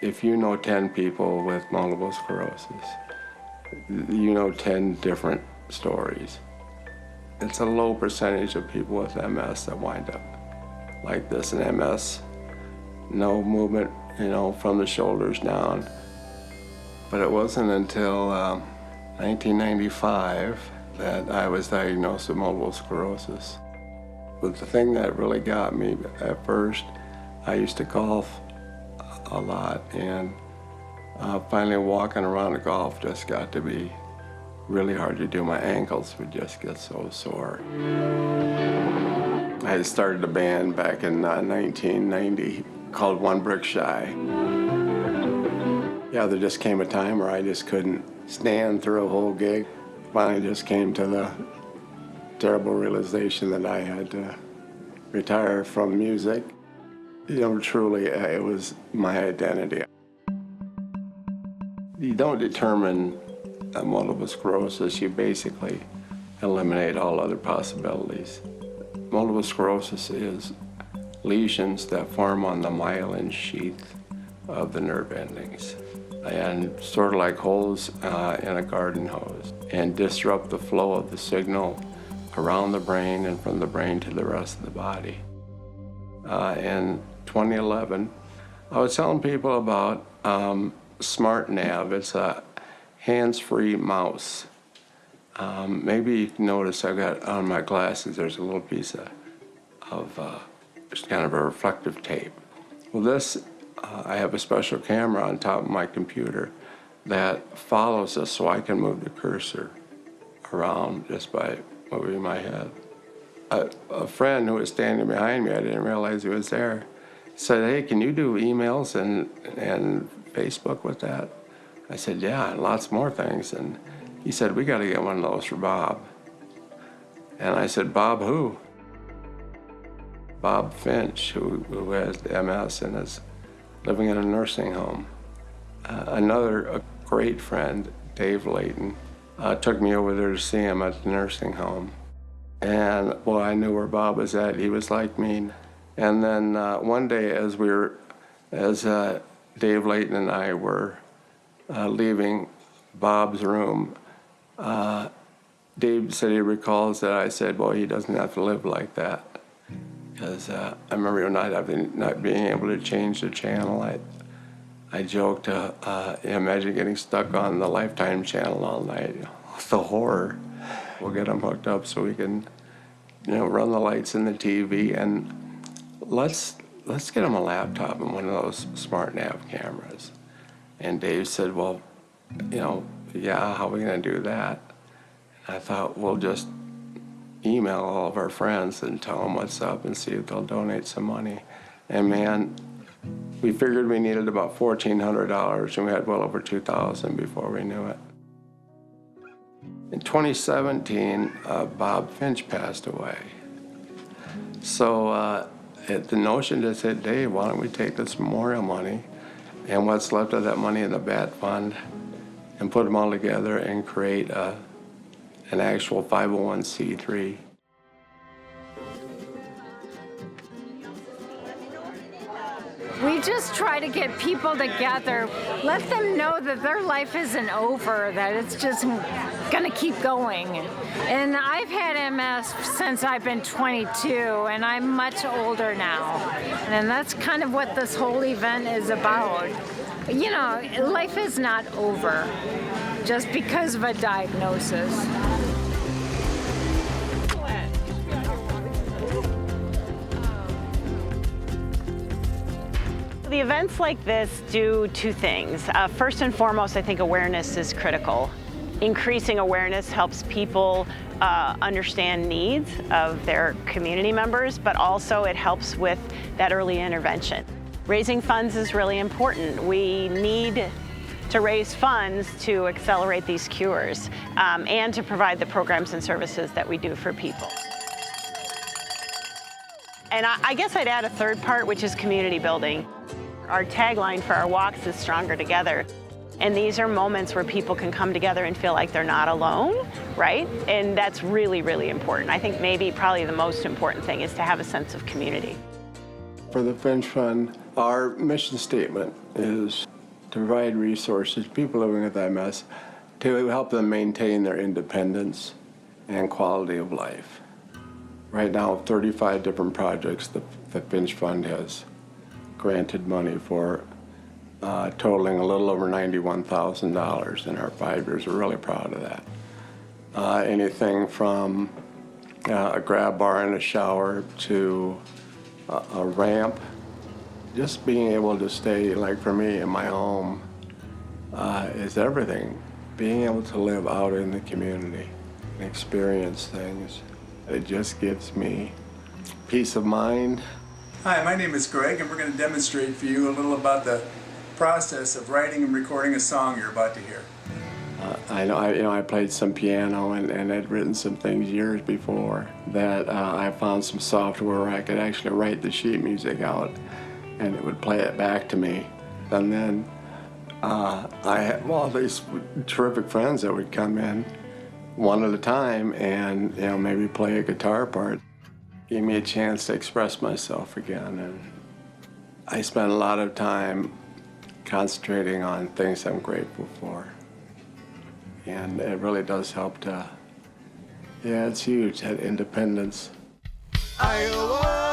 If you know 10 people with multiple sclerosis, you know 10 different stories. It's a low percentage of people with MS that wind up like this. And MS, no movement, from the shoulders down. But it wasn't until 1995 that I was diagnosed with multiple sclerosis. But the thing that really got me at first, I used to golf a lot, and finally walking around the golf just got to be really hard to do. My ankles would just get so sore. I started a band back in 1990 called One Brick Shy. Yeah, there just came a time where I just couldn't stand through a whole gig. Finally just came to the terrible realization that I had to retire from music. Truly, it was my identity. You don't determine multiple sclerosis, you basically eliminate all other possibilities. Multiple sclerosis is lesions that form on the myelin sheath of the nerve endings, and sort of like holes in a garden hose, and disrupt the flow of the around the brain and from the brain to the rest of the body. In 2011, I was telling people about SmartNav. It's a hands-free mouse. Maybe you can notice I've got on my glasses, there's a little piece of it's kind of a reflective tape. Well, this, I have a special camera on top of my computer that follows us so I can move the cursor around just by moving my head. A friend who was standing behind me, I didn't realize he was there, said, "Hey, can you do emails and Facebook with that?" I said, "Yeah, and lots more things." And he said, "We got to get one of those for Bob." And I said, "Bob who?" Bob Finch, who has MS and is living in a nursing home. A great friend, Dave Layton, took me over there to see him at the nursing home. And boy, I knew where Bob was at. He was like me. And then one day as Dave Layton and I were leaving Bob's room, Dave said he recalls that I said, "Boy, he doesn't have to live like that." Because I remember not being able to change the channel. I joked, imagine getting stuck on the Lifetime channel all night. The horror. We'll get him hooked up so we can, run the lights in the TV, and let's get him a laptop and one of those SmartNav cameras. And Dave said, "Well, yeah, how are we going to do that?" And I thought, we'll just email all of our friends and tell them what's up and see if they'll donate some money. And man, we figured we needed about $1,400, and we had well over $2,000 before we knew it. In 2017, Bob Finch passed away. So the notion just said, "Dave, why don't we take this memorial money and what's left of that money in the BAT fund and put them all together and create an actual 501c3. We just try to get people together, let them know that their life isn't over, that it's just gonna keep going. And I've had MS since I've been 22, and I'm much older now. And that's kind of what this whole event is about. Life is not over just because of a diagnosis. The events like this do two things. First and foremost, I think awareness is critical. Increasing awareness helps people understand needs of their community members, but also it helps with that early intervention. Raising funds is really important. We need to raise funds to accelerate these cures and to provide the programs and services that we do for people. And I guess I'd add a third part, which is community building. Our tagline for our walks is Stronger Together. And these are moments where people can come together and feel like they're not alone, right? And that's really, really important. I think probably the most important thing is to have a sense of community. For the Finch Fund, our mission statement is to provide resources to people living with MS to help them maintain their independence and quality of life. Right now, 35 different projects the Finch Fund has granted money for, totaling a little over $91,000 in our 5 years. We're really proud of that. Anything from a grab bar and a shower to a ramp. Just being able to stay, like for me, in my home is everything. Being able to live out in the community and experience things, it just gives me peace of mind. Hi, my name is Greg, and we're going to demonstrate for you a little about the process of writing and recording a song you're about to hear. I played some piano and had written some things years before that I found some software where I could actually write the sheet music out and it would play it back to me. And then I had all these terrific friends that would come in one at a time and maybe play a guitar part. Gave me a chance to express myself again. And I spent a lot of time concentrating on things I'm grateful for. And it really does help to, it's huge, that independence. Iowa!